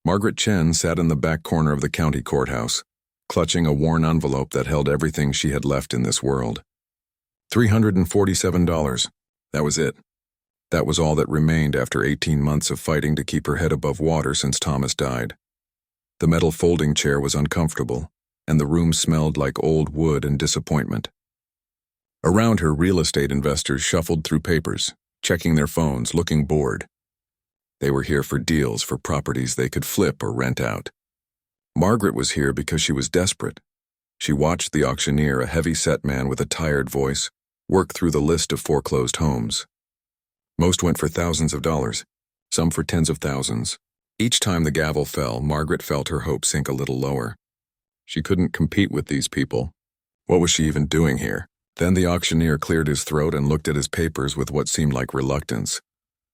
Margaret Chen sat in the back corner of the county courthouse, clutching a worn envelope that held everything she had left in this world. $347. That was it. That was all that remained after 18 months of fighting to keep her head above water since Thomas died. The metal folding chair was uncomfortable, and the room smelled like old wood and disappointment. Around her, real estate investors shuffled through papers, checking their phones, looking bored. They were here for deals for properties they could flip or rent out. Margaret was here because she was desperate. She watched the auctioneer, a heavy-set man with a tired voice, work through the list of foreclosed homes. Most went for thousands of dollars, some for tens of thousands. Each time the gavel fell, Margaret felt her hope sink a little lower. She couldn't compete with these people. What was she even doing here? Then the auctioneer cleared his throat and looked at his papers with what seemed like reluctance.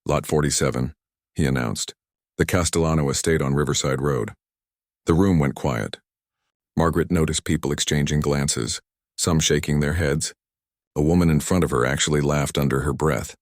Lot 47, he announced. The Castellano estate on Riverside Road. The room went quiet. Margaret noticed people exchanging glances, some shaking their heads. A woman in front of her actually laughed under her breath.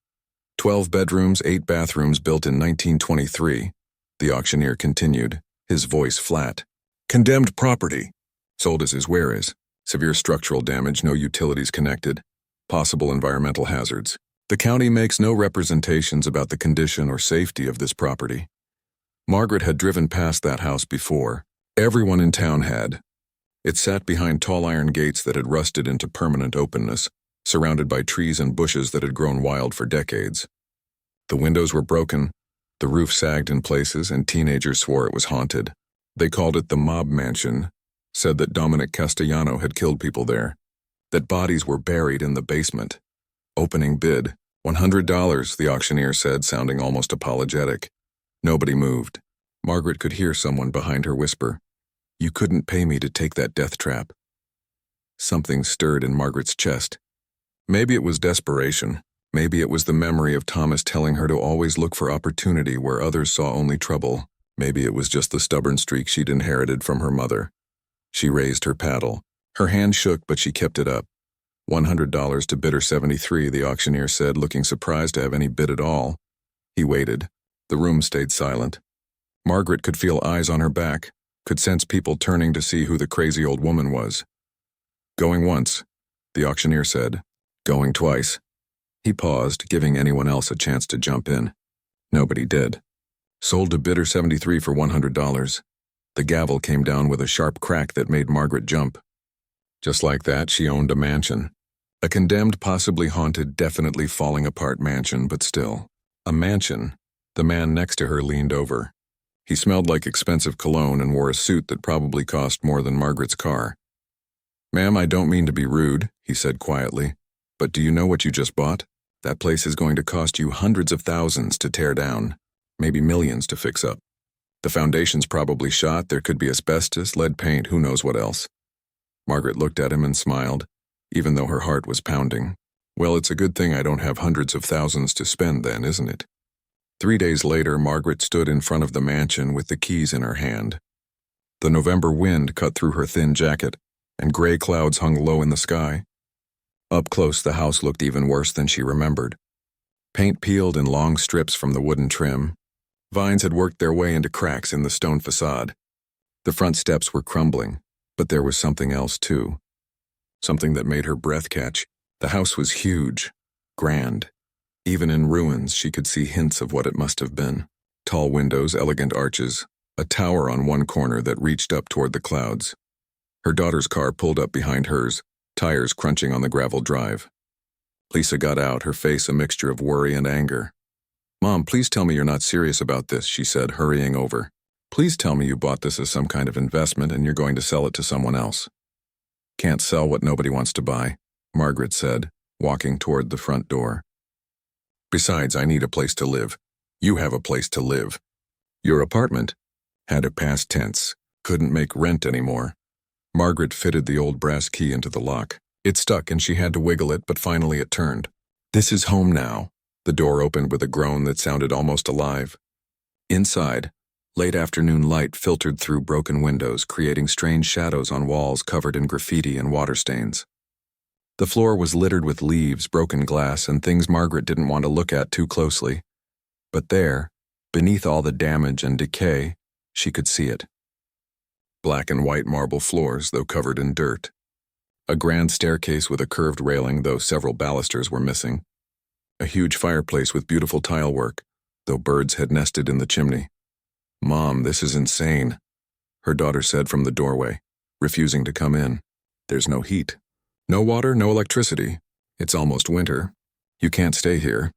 12 bedrooms, 8 bathrooms built in 1923, the auctioneer continued, his voice flat. Condemned property. Sold as is where is. Severe structural damage, no utilities connected. Possible environmental hazards. The county makes no representations about the condition or safety of this property. Margaret had driven past that house before. Everyone in town had. It sat behind tall iron gates that had rusted into permanent openness, surrounded by trees and bushes that had grown wild for decades. The windows were broken, the roof sagged in places, and teenagers swore it was haunted. They called it the Mob Mansion, said that Dominic Castellano had killed people there, that bodies were buried in the basement. Opening bid, $100, the auctioneer said, sounding almost apologetic. Nobody moved. Margaret could hear someone behind her whisper, "You couldn't pay me to take that death trap." Something stirred in Margaret's chest. Maybe it was desperation. Maybe it was the memory of Thomas telling her to always look for opportunity where others saw only trouble. Maybe it was just the stubborn streak she'd inherited from her mother. She raised her paddle. Her hand shook, but she kept it up. $100 to bidder 73, the auctioneer said, looking surprised to have any bid at all. He waited. The room stayed silent. Margaret could feel eyes on her back, could sense people turning to see who the crazy old woman was. Going once, the auctioneer said. Going twice. He paused, giving anyone else a chance to jump in. Nobody did. Sold to bidder 73 for $100. The gavel came down with a sharp crack that made Margaret jump. Just like that, she owned a mansion. A condemned, possibly haunted, definitely falling apart mansion, but still. A mansion. The man next to her leaned over. He smelled like expensive cologne and wore a suit that probably cost more than Margaret's car. "Ma'am, I don't mean to be rude," he said quietly, "but do you know what you just bought? That place is going to cost you hundreds of thousands to tear down, maybe millions to fix up. The foundation's probably shot, there could be asbestos, lead paint, who knows what else." Margaret looked at him and smiled, even though her heart was pounding. Well, it's a good thing I don't have hundreds of thousands to spend then, isn't it? 3 days later, Margaret stood in front of the mansion with the keys in her hand. The November wind cut through her thin jacket, and gray clouds hung low in the sky. Up close, the house looked even worse than she remembered. Paint peeled in long strips from the wooden trim. Vines had worked their way into cracks in the stone facade. The front steps were crumbling, but there was something else too. Something that made her breath catch. The house was huge, grand. Even in ruins, she could see hints of what it must have been. Tall windows, elegant arches, a tower on one corner that reached up toward the clouds. Her daughter's car pulled up behind hers, tires crunching on the gravel drive. Lisa got out, her face a mixture of worry and anger. "Mom, please tell me you're not serious about this," she said, hurrying over. "Please tell me you bought this as some kind of investment and you're going to sell it to someone else." "Can't sell what nobody wants to buy," Margaret said, walking toward the front door. "Besides, I need a place to live. You have a place to live. Your apartment had a past tense, couldn't make rent anymore." Margaret fitted the old brass key into the lock. It stuck and she had to wiggle it, but finally it turned. "This is home now." The door opened with a groan that sounded almost alive. Inside, late afternoon light filtered through broken windows, creating strange shadows on walls covered in graffiti and water stains. The floor was littered with leaves, broken glass, and things Margaret didn't want to look at too closely. But there, beneath all the damage and decay, She could see it. Black and white marble floors, though covered in dirt. A grand staircase with a curved railing, though several balusters were missing. A huge fireplace with beautiful tile work, though birds had nested in the chimney. "Mom, this is insane," her daughter said from the doorway, refusing to come in. "There's no heat. No water, no electricity. It's almost winter. You can't stay here."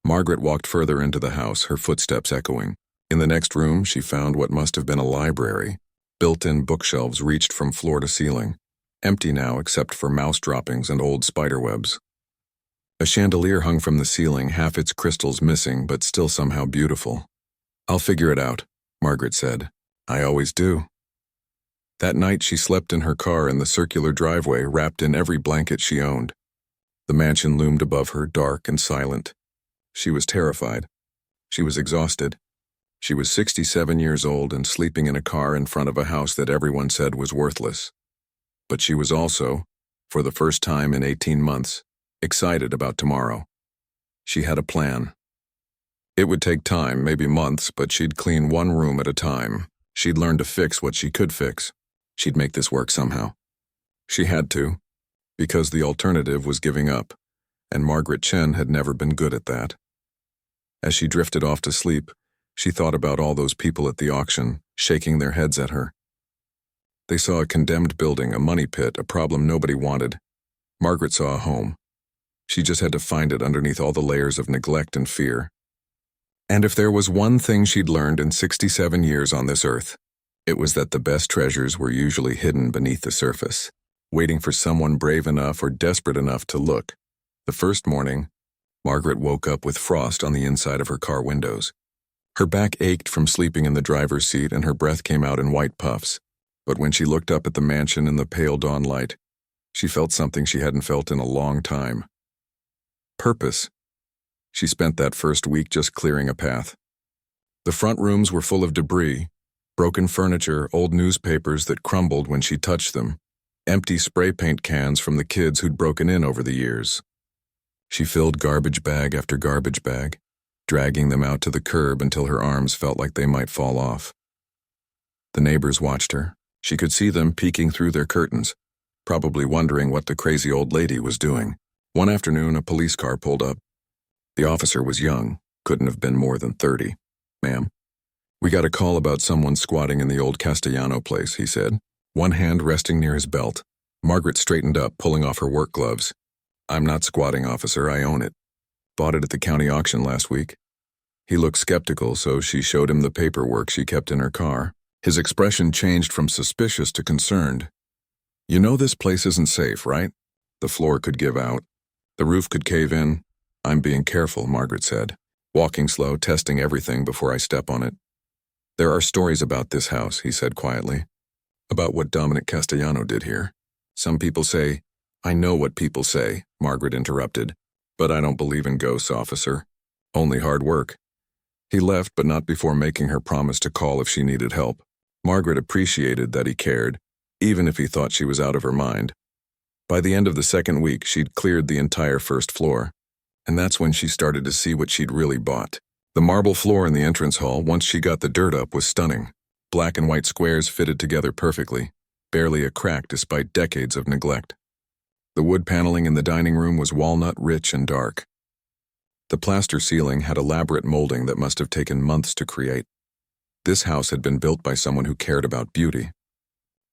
Margaret walked further into the house, her footsteps echoing. In the next room, she found what must have been a library. Built-in bookshelves reached from floor to ceiling, empty now except for mouse droppings and old spiderwebs. A chandelier hung from the ceiling, half its crystals missing, but still somehow beautiful. "I'll figure it out," Margaret said. "I always do." That night she slept in her car in the circular driveway, wrapped in every blanket she owned. The mansion loomed above her, dark and silent. She was terrified. She was exhausted. She was 67 years old and sleeping in a car in front of a house that everyone said was worthless. But she was also, for the first time in 18 months, excited about tomorrow. She had a plan. It would take time, maybe months, but she'd clean one room at a time. She'd learn to fix what she could fix. She'd make this work somehow. She had to, because the alternative was giving up, and Margaret Chen had never been good at that. As she drifted off to sleep, she thought about all those people at the auction, shaking their heads at her. They saw a condemned building, a money pit, a problem nobody wanted. Margaret saw a home. She just had to find it underneath all the layers of neglect and fear. And if there was one thing she'd learned in 67 years on this earth, it was that the best treasures were usually hidden beneath the surface, waiting for someone brave enough or desperate enough to look. The first morning, Margaret woke up with frost on the inside of her car windows. Her back ached from sleeping in the driver's seat and her breath came out in white puffs. But when she looked up at the mansion in the pale dawn light, she felt something she hadn't felt in a long time. Purpose. She spent that first week just clearing a path. The front rooms were full of debris, broken furniture, old newspapers that crumbled when she touched them, empty spray paint cans from the kids who'd broken in over the years. She filled garbage bag after garbage bag, dragging them out to the curb until her arms felt like they might fall off. The neighbors watched her. She could see them peeking through their curtains, probably wondering what the crazy old lady was doing. One afternoon, a police car pulled up. The officer was young, couldn't have been more than 30. "Ma'am, we got a call about someone squatting in the old Castellano place," he said, one hand resting near his belt. Margaret straightened up, pulling off her work gloves. "I'm not squatting, officer, I own it. Bought it at the county auction last week." He looked skeptical, so she showed him the paperwork she kept in her car. His expression changed from suspicious to concerned. "You know this place isn't safe, right? The floor could give out. The roof could cave in." "I'm being careful," Margaret said, walking slow, testing everything before I step on it. "There are stories about this house," he said quietly, "about what Dominic Castellano did here. Some people say—" "I know what people say," Margaret interrupted, "but I don't believe in ghosts, officer. Only hard work." He left, but not before making her promise to call if she needed help. Margaret appreciated that he cared, even if he thought she was out of her mind. By the end of the second week, she'd cleared the entire first floor. And that's when she started to see what she'd really bought. The marble floor in the entrance hall, once she got the dirt up, was stunning. Black and white squares fitted together perfectly, barely a crack despite decades of neglect. The wood paneling in the dining room was walnut rich and dark. The plaster ceiling had elaborate molding that must have taken months to create. This house had been built by someone who cared about beauty,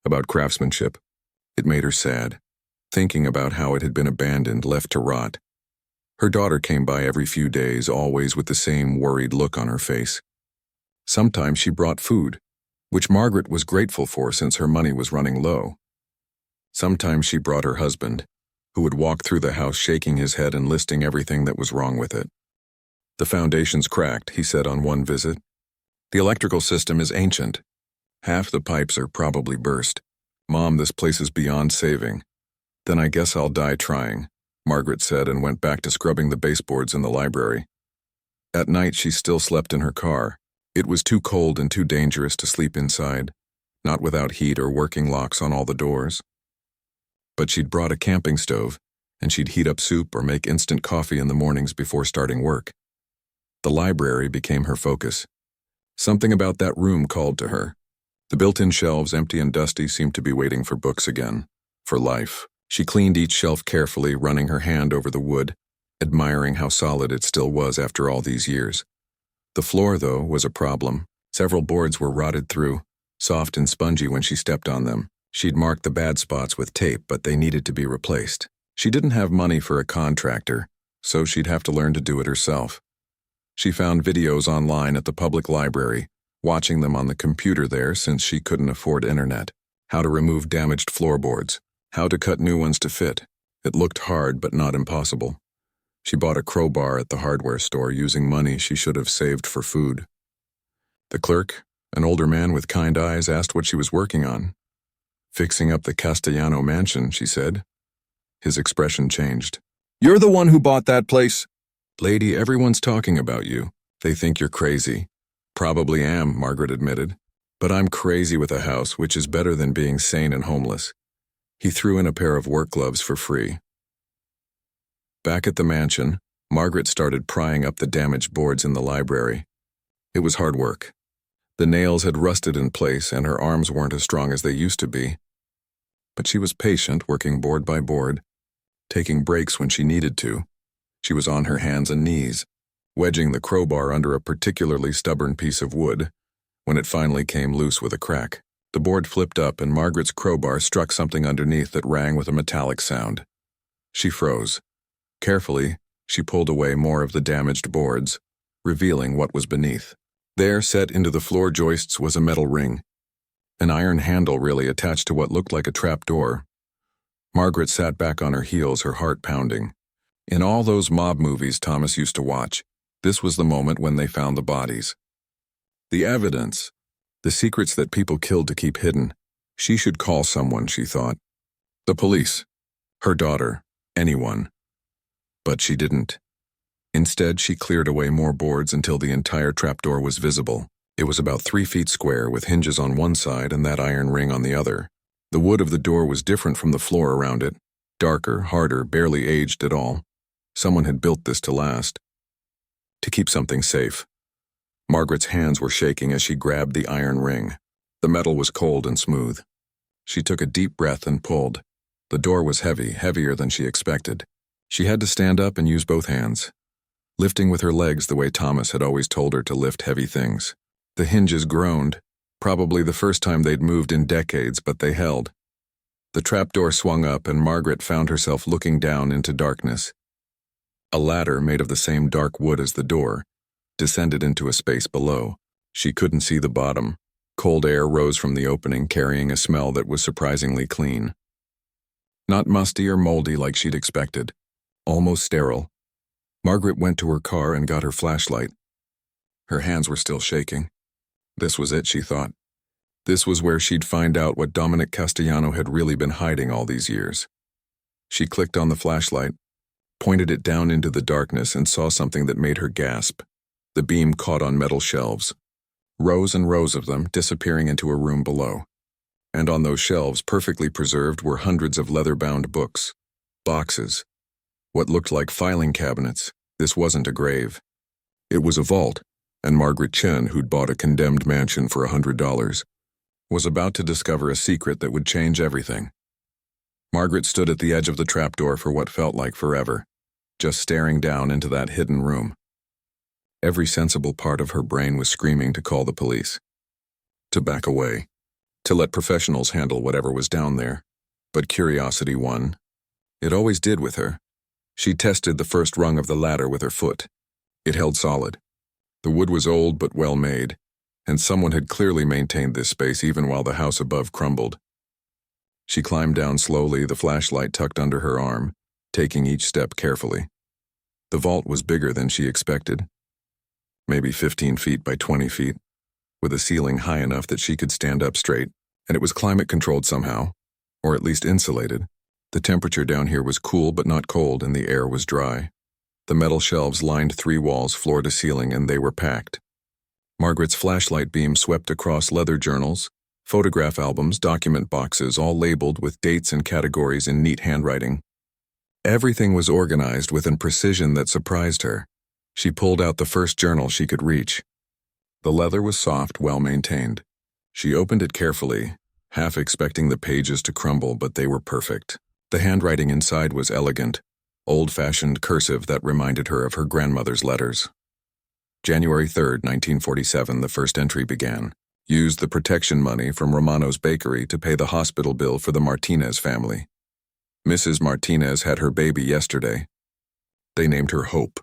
about craftsmanship. It made her sad, thinking about how it had been abandoned, left to rot. Her daughter came by every few days, always with the same worried look on her face. Sometimes she brought food, which Margaret was grateful for since her money was running low. Sometimes she brought her husband, who would walk through the house shaking his head and listing everything that was wrong with it. "The foundation's cracked," he said on one visit. "The electrical system is ancient. Half the pipes are probably burst. Mom, this place is beyond saving." "Then I guess I'll die trying," Margaret said and went back to scrubbing the baseboards in the library. At night, she still slept in her car. It was too cold and too dangerous to sleep inside, not without heat or working locks on all the doors. But she'd brought a camping stove, and she'd heat up soup or make instant coffee in the mornings before starting work. The library became her focus. Something about that room called to her. The built-in shelves, empty and dusty, seemed to be waiting for books again. For life. She cleaned each shelf carefully, running her hand over the wood, admiring how solid it still was after all these years. The floor, though, was a problem. Several boards were rotted through, soft and spongy when she stepped on them. She'd marked the bad spots with tape, but they needed to be replaced. She didn't have money for a contractor, so she'd have to learn to do it herself. She found videos online at the public library, watching them on the computer there since she couldn't afford internet. How to remove damaged floorboards, how to cut new ones to fit. It looked hard but not impossible. She bought a crowbar at the hardware store using money she should have saved for food. The clerk, an older man with kind eyes, asked what she was working on. "Fixing up the Castellano mansion," she said. His expression changed. "You're the one who bought that place?" "Lady, everyone's talking about you. They think you're crazy." "Probably am," Margaret admitted. "But I'm crazy with a house, which is better than being sane and homeless." He threw in a pair of work gloves for free. Back at the mansion, Margaret started prying up the damaged boards in the library. It was hard work. The nails had rusted in place and her arms weren't as strong as they used to be. But she was patient, working board by board, taking breaks when she needed to. She was on her hands and knees, wedging the crowbar under a particularly stubborn piece of wood, when it finally came loose with a crack. The board flipped up and Margaret's crowbar struck something underneath that rang with a metallic sound. She froze. Carefully, she pulled away more of the damaged boards, revealing what was beneath. There, set into the floor joists, was a metal ring. An iron handle really attached to what looked like a trapdoor. Margaret sat back on her heels, her heart pounding. In all those mob movies Thomas used to watch, this was the moment when they found the bodies. The evidence. The secrets that people killed to keep hidden. She should call someone, she thought. The police. Her daughter. Anyone. But she didn't. Instead, she cleared away more boards until the entire trapdoor was visible. It was about 3 feet square, with hinges on one side and that iron ring on the other. The wood of the door was different from the floor around it. Darker, harder, barely aged at all. Someone had built this to last. To keep something safe. Margaret's hands were shaking as she grabbed the iron ring. The metal was cold and smooth. She took a deep breath and pulled. The door was heavy, heavier than she expected. She had to stand up and use both hands, lifting with her legs the way Thomas had always told her to lift heavy things. The hinges groaned, probably the first time they'd moved in decades, but they held. The trapdoor swung up and Margaret found herself looking down into darkness. A ladder made of the same dark wood as the door descended into a space below. She couldn't see the bottom. Cold air rose from the opening, carrying a smell that was surprisingly clean. Not musty or moldy like she'd expected. Almost sterile. Margaret went to her car and got her flashlight. Her hands were still shaking. This was it, she thought. This was where she'd find out what Dominic Castellano had really been hiding all these years. She clicked on the flashlight, pointed it down into the darkness, and saw something that made her gasp. The beam caught on metal shelves. Rows and rows of them, disappearing into a room below. And on those shelves, perfectly preserved, were hundreds of leather-bound books. Boxes. What looked like filing cabinets. This wasn't a grave. It was a vault, and Margaret Chen, who'd bought a condemned mansion for $100, was about to discover a secret that would change everything. Margaret stood at the edge of the trapdoor for what felt like forever, just staring down into that hidden room. Every sensible part of her brain was screaming to call the police, to back away, to let professionals handle whatever was down there. But curiosity won. It always did with her. She tested the first rung of the ladder with her foot. It held solid. The wood was old but well made, and someone had clearly maintained this space even while the house above crumbled. She climbed down slowly, the flashlight tucked under her arm, taking each step carefully. The vault was bigger than she expected. Maybe 15 feet by 20 feet, with a ceiling high enough that she could stand up straight, and it was climate-controlled somehow, or at least insulated. The temperature down here was cool but not cold, and the air was dry. The metal shelves lined 3 walls, floor to ceiling, and they were packed. Margaret's flashlight beam swept across leather journals, photograph albums, document boxes, all labeled with dates and categories in neat handwriting. Everything was organized with a precision that surprised her. She pulled out the first journal she could reach. The leather was soft, well-maintained. She opened it carefully, half expecting the pages to crumble, but they were perfect. The handwriting inside was elegant, old-fashioned cursive that reminded her of her grandmother's letters. January 3, 1947, the first entry began. Used the protection money from Romano's bakery to pay the hospital bill for the Martinez family. Mrs. Martinez had her baby yesterday. They named her Hope.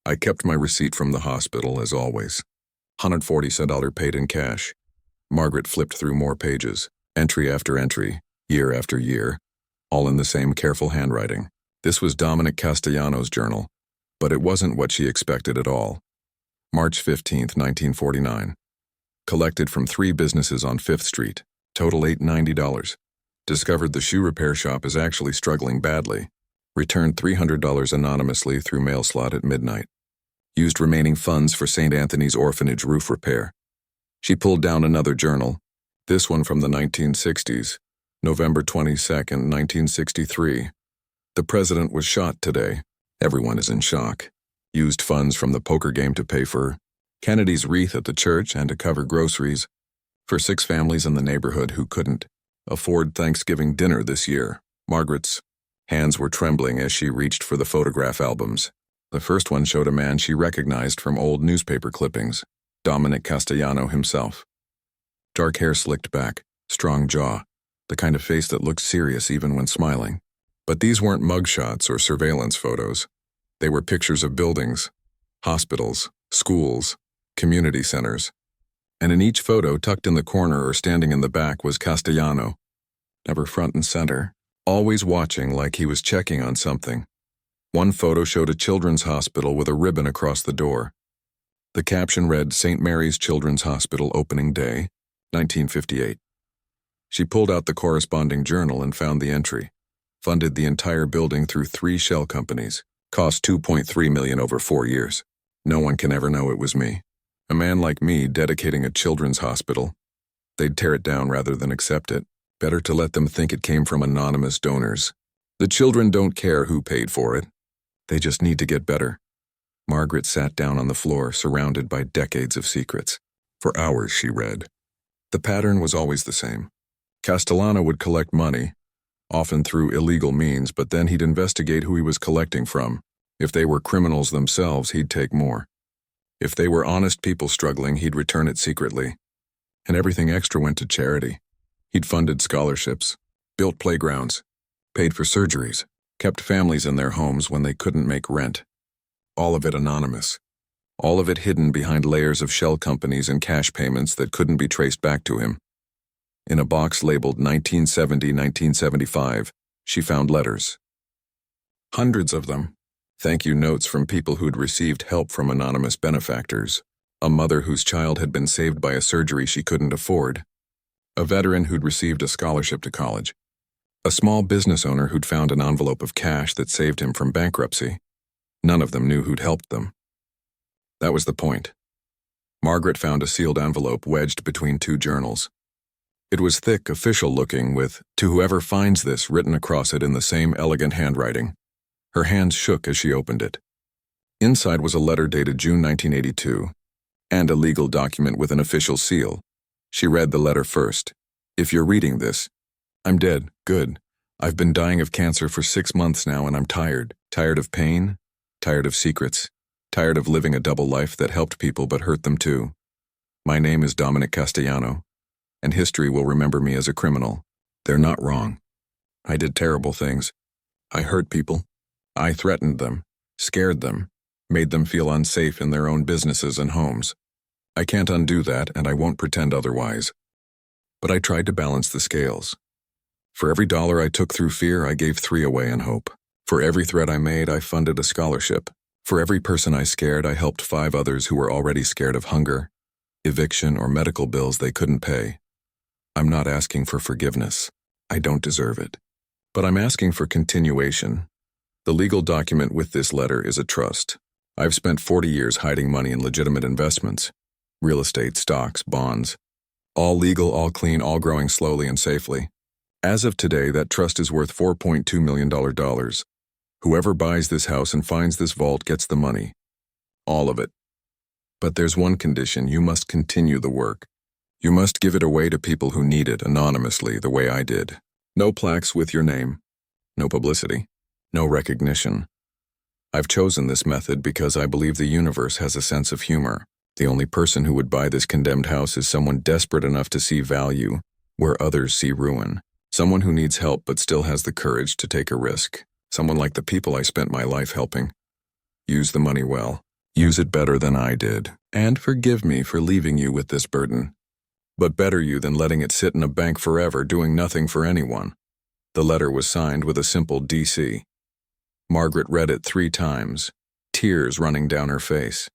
I kept my receipt from the hospital, as always. $140 paid in cash. Margaret flipped through more pages, entry after entry, year after year, all in the same careful handwriting. This was Dominic Castellano's journal, but it wasn't what she expected at all. March 15, 1949. Collected from 3 businesses on 5th Street, total $890. Discovered the shoe repair shop is actually struggling badly. Returned $300 anonymously through mail slot at midnight. Used remaining funds for St. Anthony's Orphanage roof repair. She pulled down another journal, this one from the 1960s, November 22, 1963. The president was shot today. Everyone is in shock. Used funds from the poker game to pay for Kennedy's wreath at the church and to cover groceries for 6 families in the neighborhood who couldn't afford Thanksgiving dinner this year. Margaret's hands were trembling as she reached for the photograph albums. The first one showed a man she recognized from old newspaper clippings, Dominic Castellano himself. Dark hair slicked back, strong jaw, the kind of face that looked serious even when smiling. But these weren't mugshots or surveillance photos. They were pictures of buildings, hospitals, schools, community centers. And in each photo, tucked in the corner or standing in the back, was Castellano. Never front and center, always watching like he was checking on something. One photo showed a children's hospital with a ribbon across the door. The caption read, St. Mary's Children's Hospital Opening Day, 1958. She pulled out the corresponding journal and found the entry. Funded the entire building through 3 shell companies. Cost $2.3 million over 4 years. No one can ever know it was me. A man like me dedicating a children's hospital. They'd tear it down rather than accept it. Better to let them think it came from anonymous donors. The children don't care who paid for it. They just need to get better. Margaret sat down on the floor, surrounded by decades of secrets. For hours she read. The pattern was always the same. Castellano would collect money, often through illegal means, but then he'd investigate who he was collecting from. If they were criminals themselves, he'd take more. If they were honest people struggling, he'd return it secretly. And everything extra went to charity. He'd funded scholarships, built playgrounds, paid for surgeries, kept families in their homes when they couldn't make rent. All of it anonymous. All of it hidden behind layers of shell companies and cash payments that couldn't be traced back to him. In a box labeled 1970-1975, she found letters. Hundreds of them. Thank you notes from people who'd received help from anonymous benefactors. A mother whose child had been saved by a surgery she couldn't afford. A veteran who'd received a scholarship to college. A small business owner who'd found an envelope of cash that saved him from bankruptcy. None of them knew who'd helped them. That was the point. Margaret found a sealed envelope wedged between 2 journals. It was thick, official-looking, with, "To whoever finds this," written across it in the same elegant handwriting. Her hands shook as she opened it. Inside was a letter dated June 1982, and a legal document with an official seal. She read the letter first. "If you're reading this, I'm dead. Good. I've been dying of cancer for 6 months now, and I'm tired. Tired of pain, tired of secrets, tired of living a double life that helped people but hurt them too. My name is Dominic Castellano, and history will remember me as a criminal. They're not wrong. I did terrible things. I hurt people. I threatened them, scared them, made them feel unsafe in their own businesses and homes. I can't undo that, and I won't pretend otherwise. But I tried to balance the scales. For every dollar I took through fear, I gave 3 away in hope. For every threat I made, I funded a scholarship. For every person I scared, I helped 5 others who were already scared of hunger, eviction, or medical bills they couldn't pay. I'm not asking for forgiveness. I don't deserve it. But I'm asking for continuation. The legal document with this letter is a trust. I've spent 40 years hiding money in legitimate investments. Real estate, stocks, bonds. All legal, all clean, all growing slowly and safely. As of today, that trust is worth $4.2 million. Whoever buys this house and finds this vault gets the money. All of it. But there's one condition: you must continue the work. You must give it away to people who need it anonymously, the way I did. No plaques with your name. No publicity. No recognition. I've chosen this method because I believe the universe has a sense of humor. The only person who would buy this condemned house is someone desperate enough to see value where others see ruin. Someone who needs help but still has the courage to take a risk. Someone like the people I spent my life helping. Use the money well. Use it better than I did. And forgive me for leaving you with this burden. But better you than letting it sit in a bank forever doing nothing for anyone. The letter was signed with a simple DC. Margaret read it 3 times, tears running down her face.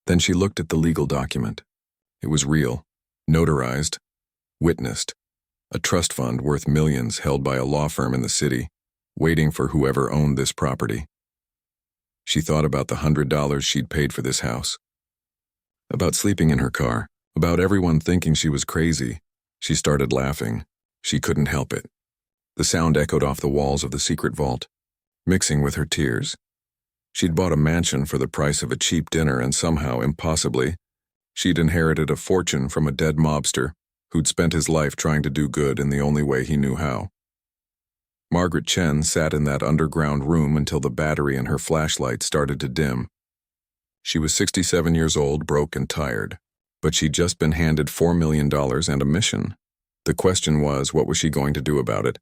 Then she looked at the legal document. It was real, notarized, witnessed. A trust fund worth millions held by a law firm in the city, waiting for whoever owned this property. She thought about the $100 she'd paid for this house. About sleeping in her car. About everyone thinking she was crazy. She started laughing. She couldn't help it. The sound echoed off the walls of the secret vault, mixing with her tears. She'd bought a mansion for the price of a cheap dinner, and somehow, impossibly, she'd inherited a fortune from a dead mobster who'd spent his life trying to do good in the only way he knew how. Margaret Chen sat in that underground room until the battery in her flashlight started to dim. She was 67 years old, broke and tired, but she'd just been handed $4 million and a mission. The question was, what was she going to do about it?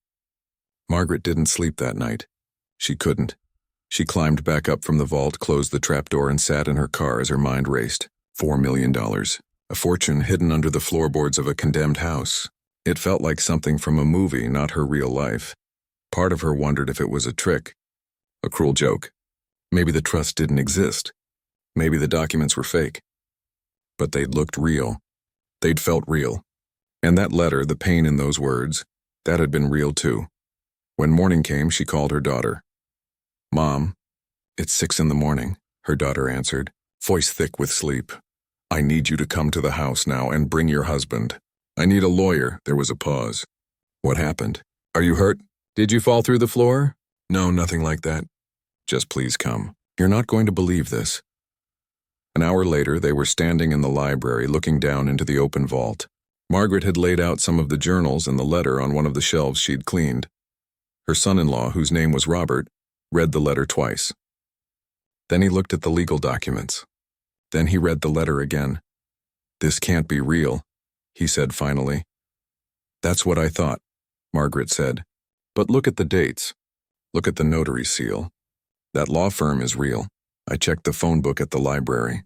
Margaret didn't sleep that night. She couldn't. She climbed back up from the vault, closed the trapdoor, and sat in her car as her mind raced. $4 million. A fortune hidden under the floorboards of a condemned house. It felt like something from a movie, not her real life. Part of her wondered if it was a trick. A cruel joke. Maybe the trust didn't exist. Maybe the documents were fake. But they'd looked real. They'd felt real. And that letter, the pain in those words, that had been real too. When morning came, she called her daughter. "Mom, it's 6 a.m, her daughter answered, voice thick with sleep. "I need you to come to the house now and bring your husband. I need a lawyer." There was a pause. "What happened? Are you hurt? Did you fall through the floor?" "No, nothing like that. Just please come. You're not going to believe this." An hour later, they were standing in the library looking down into the open vault. Margaret had laid out some of the journals and the letter on one of the shelves she'd cleaned. Her son-in-law, whose name was Robert, read the letter twice. Then he looked at the legal documents. Then he read the letter again. "This can't be real," he said finally. "That's what I thought," Margaret said. "But look at the dates. Look at the notary seal. That law firm is real. I checked the phone book at the library."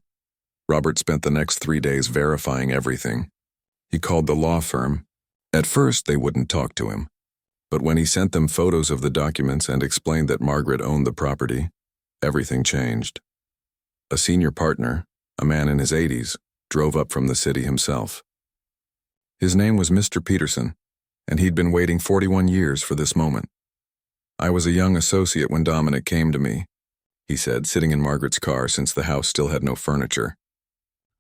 Robert spent the next 3 days verifying everything. He called the law firm. At first, they wouldn't talk to him. But when he sent them photos of the documents and explained that Margaret owned the property, everything changed. A senior partner, a man in his 80s, drove up from the city himself. His name was Mr. Peterson, and he'd been waiting 41 years for this moment. "I was a young associate when Dominic came to me," he said, sitting in Margaret's car since the house still had no furniture.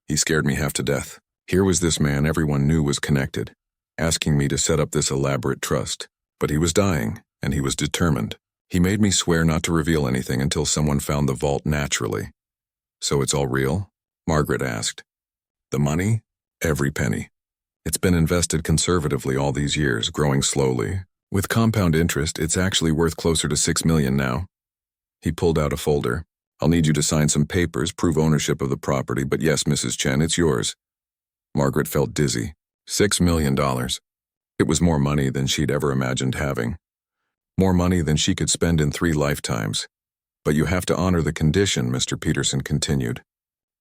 "He scared me half to death. Here was this man everyone knew was connected, asking me to set up this elaborate trust. But he was dying, and he was determined. He made me swear not to reveal anything until someone found the vault naturally." "So it's all real?" Margaret asked. "The money? Every penny. It's been invested conservatively all these years, growing slowly. With compound interest, it's actually worth closer to $6 million now." He pulled out a folder. "I'll need you to sign some papers, prove ownership of the property, but yes, Mrs. Chen, it's yours." Margaret felt dizzy. $6 million. It was more money than she'd ever imagined having. More money than she could spend in 3 lifetimes. "But you have to honor the condition," Mr. Peterson continued.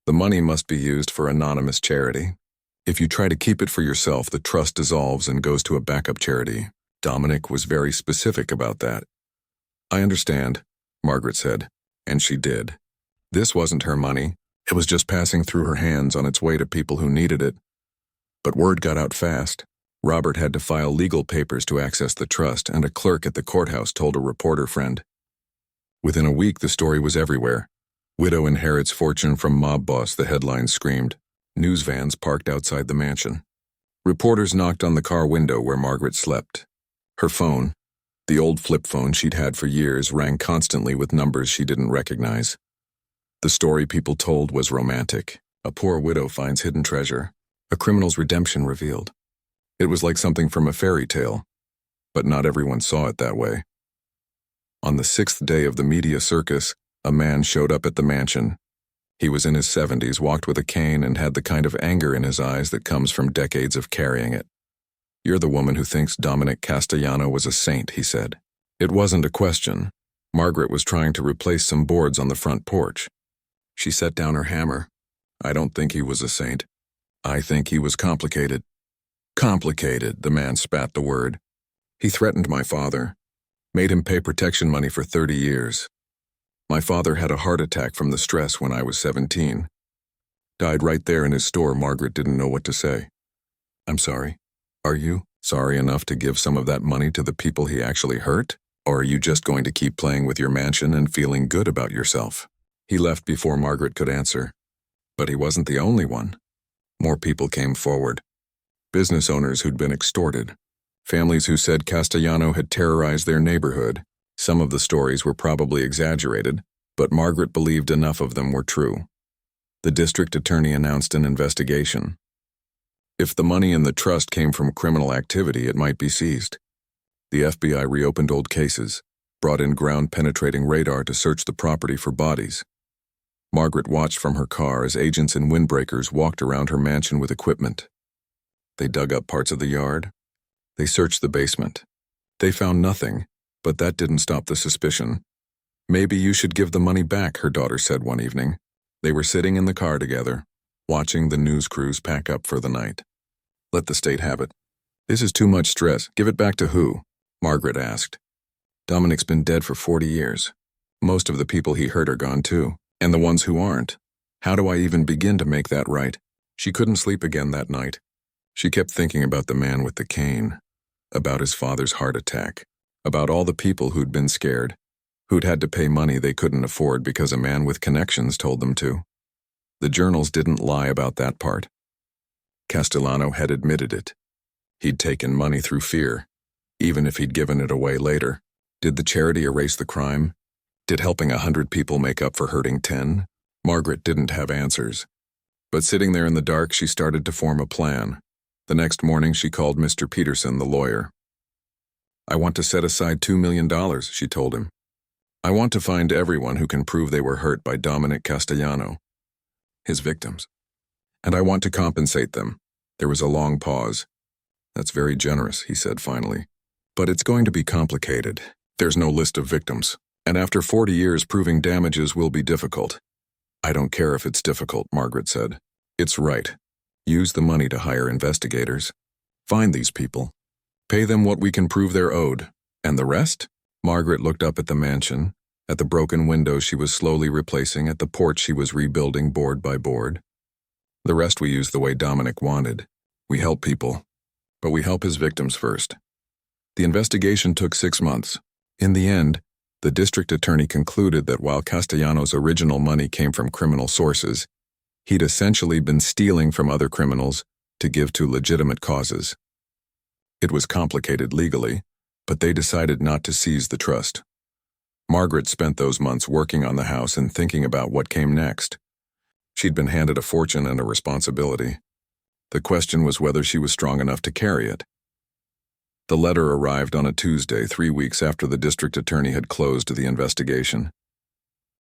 "The money must be used for anonymous charity. If you try to keep it for yourself, the trust dissolves and goes to a backup charity." Dominic was very specific about that. "I understand," Margaret said, and she did. This wasn't her money. It was just passing through her hands on its way to people who needed it. But word got out fast. Robert had to file legal papers to access the trust, and a clerk at the courthouse told a reporter friend. Within a week, the story was everywhere. "Widow inherits fortune from mob boss," the headline screamed. News vans parked outside the mansion. Reporters knocked on the car window where Margaret slept. Her phone, the old flip phone she'd had for years, rang constantly with numbers she didn't recognize. The story people told was romantic. A poor widow finds hidden treasure. A criminal's redemption revealed. It was like something from a fairy tale, but not everyone saw it that way. On the 6th day of the media circus, a man showed up at the mansion. He was in his 70s, walked with a cane, and had the kind of anger in his eyes that comes from decades of carrying it. "You're the woman who thinks Dominic Castellano was a saint," he said. It wasn't a question. Margaret was trying to replace some boards on the front porch. She set down her hammer. "I don't think he was a saint. I think he was complicated." "Complicated," the man spat the word. "He threatened my father. Made him pay protection money for 30 years. My father had a heart attack from the stress when I was 17. Died right there in his store." Margaret didn't know what to say. "I'm sorry. Are you sorry enough to give some of that money to the people he actually hurt? Or are you just going to keep playing with your mansion and feeling good about yourself?" He left before Margaret could answer. But he wasn't the only one. More people came forward. Business owners who'd been extorted. Families who said Castellano had terrorized their neighborhood. Some of the stories were probably exaggerated, but Margaret believed enough of them were true. The district attorney announced an investigation. If the money in the trust came from criminal activity, it might be seized. The FBI reopened old cases, brought in ground-penetrating radar to search the property for bodies. Margaret watched from her car as agents in windbreakers walked around her mansion with equipment. They dug up parts of the yard. They searched the basement. They found nothing, but that didn't stop the suspicion. "Maybe you should give the money back," her daughter said one evening. They were sitting in the car together, watching the news crews pack up for the night. "Let the state have it." "This is too much stress. Give it back to who?" Margaret asked. "Dominic's been dead for 40 years. Most of the people he hurt are gone too, and the ones who aren't. How do I even begin to make that right?" She couldn't sleep again that night. She kept thinking about the man with the cane, about his father's heart attack, about all the people who'd been scared, who'd had to pay money they couldn't afford because a man with connections told them to. The journals didn't lie about that part. Castellano had admitted it. He'd taken money through fear, even if he'd given it away later. Did the charity erase the crime? Did helping 100 people make up for hurting 10? Margaret didn't have answers. But sitting there in the dark, she started to form a plan. The next morning, she called Mr. Peterson, the lawyer. "I want to set aside $2 million, she told him. "I want to find everyone who can prove they were hurt by Dominic Castellano, his victims. And I want to compensate them." There was a long pause. "That's very generous," he said finally. "But it's going to be complicated. There's no list of victims. And after 40 years, proving damages will be difficult." "I don't care if it's difficult," Margaret said. "It's right. Use the money to hire investigators. Find these people. Pay them what we can prove they're owed. And the rest?" Margaret looked up at the mansion, at the broken windows she was slowly replacing, at the porch she was rebuilding board by board. "The rest we use the way Dominic wanted. We help people. But we help his victims first." The investigation took 6 months. In the end, the district attorney concluded that while Castellano's original money came from criminal sources, he'd essentially been stealing from other criminals to give to legitimate causes. It was complicated legally, but they decided not to seize the trust. Margaret spent those months working on the house and thinking about what came next. She'd been handed a fortune and a responsibility. The question was whether she was strong enough to carry it. The letter arrived on a Tuesday, 3 weeks after the district attorney had closed the investigation.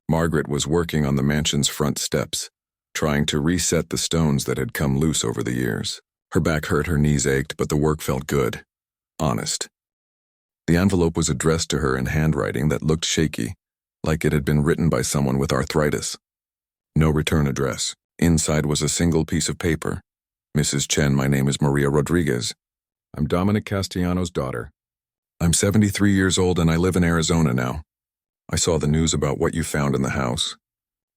Margaret was working on the mansion's front steps, trying to reset the stones that had come loose over the years. Her back hurt, her knees ached, but the work felt good. Honest. The envelope was addressed to her in handwriting that looked shaky, like it had been written by someone with arthritis. No return address. Inside was a single piece of paper. "Mrs. Chen, my name is Maria Rodriguez. I'm Dominic Castellano's daughter. I'm 73 years old and I live in Arizona now. I saw the news about what you found in the house,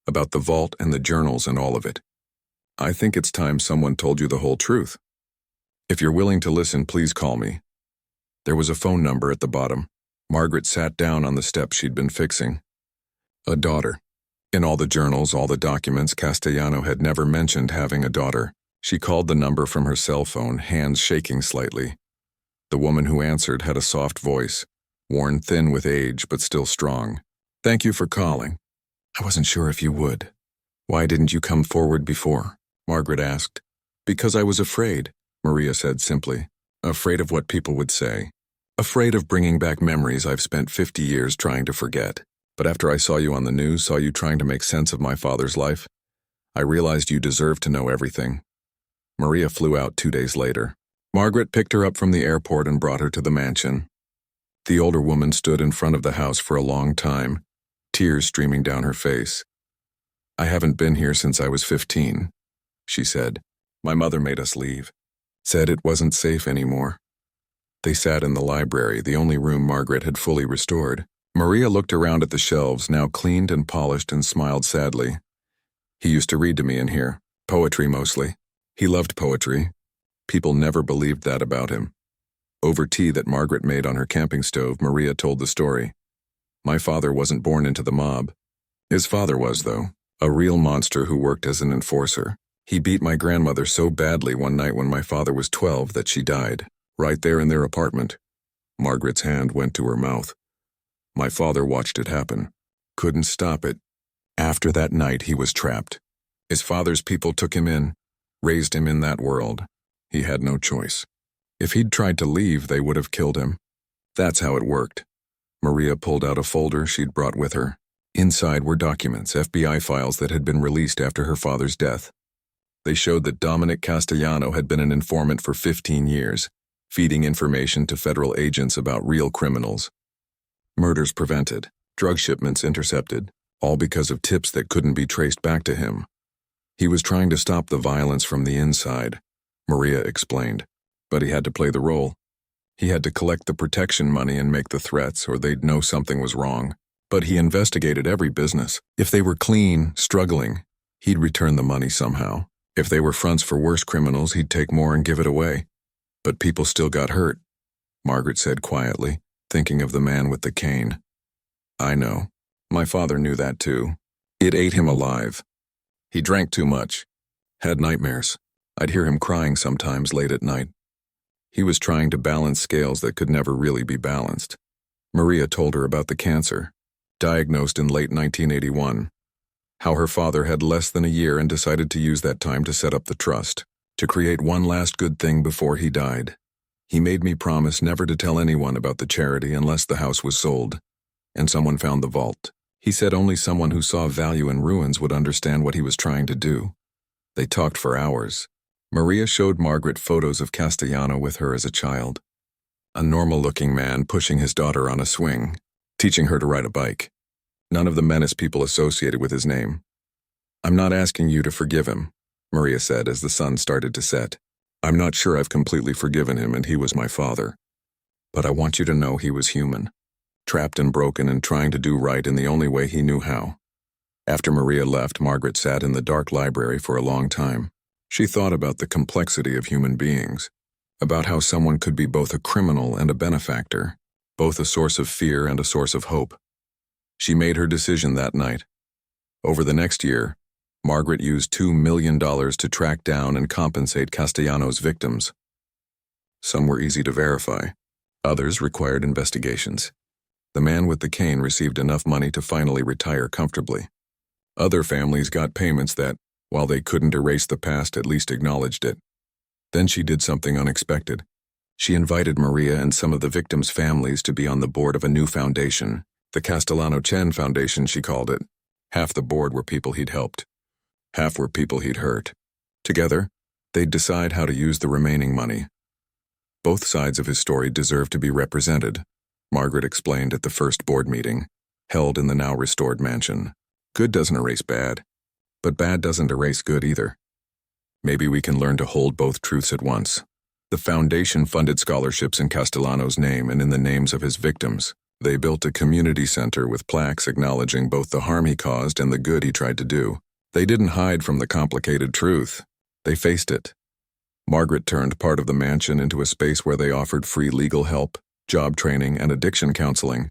about the vault and the journals and all of it. I think it's time someone told you the whole truth. If you're willing to listen, please call me." There was a phone number at the bottom. Margaret sat down on the step she'd been fixing. A daughter. In all the journals, all the documents, Castellano had never mentioned having a daughter. She called the number from her cell phone, hands shaking slightly. The woman who answered had a soft voice, worn thin with age but still strong. "Thank you for calling. I wasn't sure if you would. Why didn't you come forward before?" Margaret asked. Because I was afraid, Maria said simply. Afraid of what people would say. Afraid of bringing back memories I've spent 50 years trying to forget. But after I saw you on the news, saw you trying to make sense of my father's life, I realized you deserved to know everything. Maria flew out 2 days later. Margaret picked her up from the airport and brought her to the mansion. The older woman stood in front of the house for a long time, tears streaming down her face. I haven't been here since I was 15, she said. My mother made us leave. Said it wasn't safe anymore. They sat in the library, the only room Margaret had fully restored. Maria looked around at the shelves, now cleaned and polished, and smiled sadly. He used to read to me in here, poetry mostly. He loved poetry. People never believed that about him. Over tea that Margaret made on her camping stove, Maria told the story. My father wasn't born into the mob. His father was, though, a real monster who worked as an enforcer. He beat my grandmother so badly one night when my father was 12 that she died, right there in their apartment. Margaret's hand went to her mouth. My father watched it happen. Couldn't stop it. After that night, he was trapped. His father's people took him in, raised him in that world. He had no choice. If he'd tried to leave, they would have killed him. That's how it worked. Maria pulled out a folder she'd brought with her. Inside were documents, FBI files that had been released after her father's death. They showed that Dominic Castellano had been an informant for 15 years, feeding information to federal agents about real criminals. Murders prevented, drug shipments intercepted, all because of tips that couldn't be traced back to him. He was trying to stop the violence from the inside, Maria explained, but he had to play the role. He had to collect the protection money and make the threats, or they'd know something was wrong. But he investigated every business. If they were clean, struggling, he'd return the money somehow. If they were fronts for worse criminals, he'd take more and give it away. But people still got hurt, Margaret said quietly, thinking of the man with the cane. I know. My father knew that too. It ate him alive. He drank too much. Had nightmares. I'd hear him crying sometimes late at night. He was trying to balance scales that could never really be balanced. Maria told her about the cancer, diagnosed in late 1981. How her father had less than a year and decided to use that time to set up the trust, to create one last good thing before he died. He made me promise never to tell anyone about the charity unless the house was sold, and someone found the vault. He said only someone who saw value in ruins would understand what he was trying to do. They talked for hours. Maria showed Margaret photos of Castellano with her as a child. A normal-looking man pushing his daughter on a swing, teaching her to ride a bike. None of the menace people associated with his name. I'm not asking you to forgive him, Maria said as the sun started to set. I'm not sure I've completely forgiven him, and he was my father. But I want you to know he was human, trapped and broken and trying to do right in the only way he knew how. After Maria left, Margaret sat in the dark library for a long time. She thought about the complexity of human beings, about how someone could be both a criminal and a benefactor, both a source of fear and a source of hope. She made her decision that night. Over the next year, Margaret used $2 million to track down and compensate Castellano's victims. Some were easy to verify. Others required investigations. The man with the cane received enough money to finally retire comfortably. Other families got payments that, while they couldn't erase the past, at least acknowledged it. Then she did something unexpected. She invited Maria and some of the victims' families to be on the board of a new foundation, the Castellano Chen Foundation, she called it. Half the board were people he'd helped. Half were people he'd hurt. Together, they'd decide how to use the remaining money. Both sides of his story deserved to be represented, Margaret explained at the first board meeting, held in the now restored mansion. Good doesn't erase bad, but bad doesn't erase good either. Maybe we can learn to hold both truths at once. The foundation funded scholarships in Castellano's name and in the names of his victims. They built a community center with plaques acknowledging both the harm he caused and the good he tried to do. They didn't hide from the complicated truth. They faced it. Margaret turned part of the mansion into a space where they offered free legal help, job training, and addiction counseling.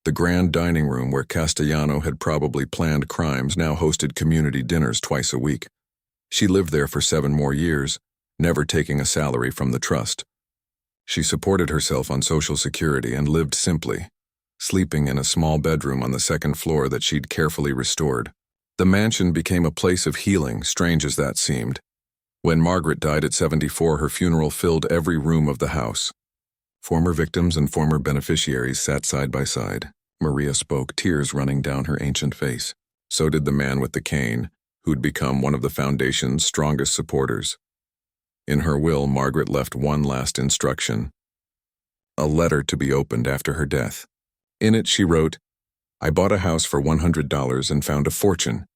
The grand dining room where Castellano had probably planned crimes now hosted community dinners twice a week. She lived there for 7 more years, never taking a salary from the trust. She supported herself on Social Security and lived simply, sleeping in a small bedroom on the 2nd floor that she'd carefully restored. The mansion became a place of healing, strange as that seemed. When Margaret died at 74, her funeral filled every room of the house. Former victims and former beneficiaries sat side by side. Maria spoke, tears running down her ancient face. So did the man with the cane, who'd become one of the foundation's strongest supporters. In her will, Margaret left one last instruction: a letter to be opened after her death. In it, she wrote, "I bought a house for $100 and found a fortune.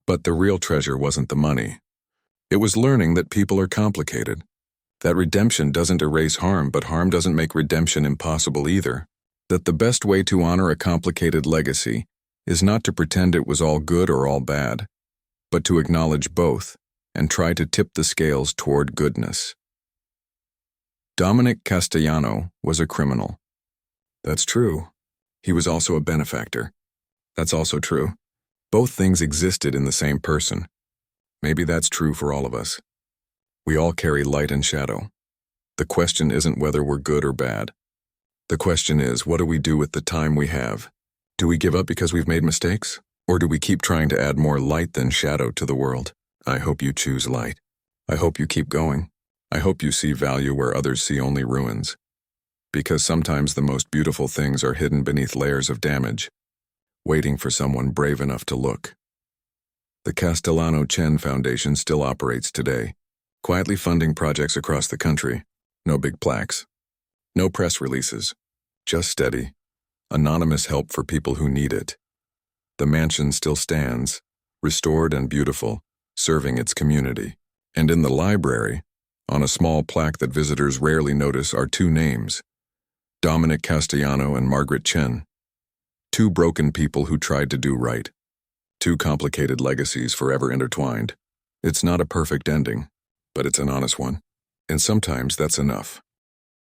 But the real treasure wasn't the money. It was learning that people are complicated. That redemption doesn't erase harm, but harm doesn't make redemption impossible either. That the best way to honor a complicated legacy is not to pretend it was all good or all bad, but to acknowledge both and try to tip the scales toward goodness." Dominic Castellano was a criminal. That's true. He was also a benefactor. That's also true. Both things existed in the same person. Maybe that's true for all of us. We all carry light and shadow. The question isn't whether we're good or bad. The question is, what do we do with the time we have? Do we give up because we've made mistakes? Or do we keep trying to add more light than shadow to the world? I hope you choose light. I hope you keep going. I hope you see value where others see only ruins. Because sometimes the most beautiful things are hidden beneath layers of damage, waiting for someone brave enough to look. The Castellano Chen Foundation still operates today, quietly funding projects across the country. No big plaques. No press releases. Just steady, anonymous help for people who need it. The mansion still stands, restored and beautiful, serving its community. And in the library, on a small plaque that visitors rarely notice, are two names: Dominic Castellano and Margaret Chen. Two broken people who tried to do right. Two complicated legacies forever intertwined. It's not a perfect ending, but it's an honest one. And sometimes that's enough.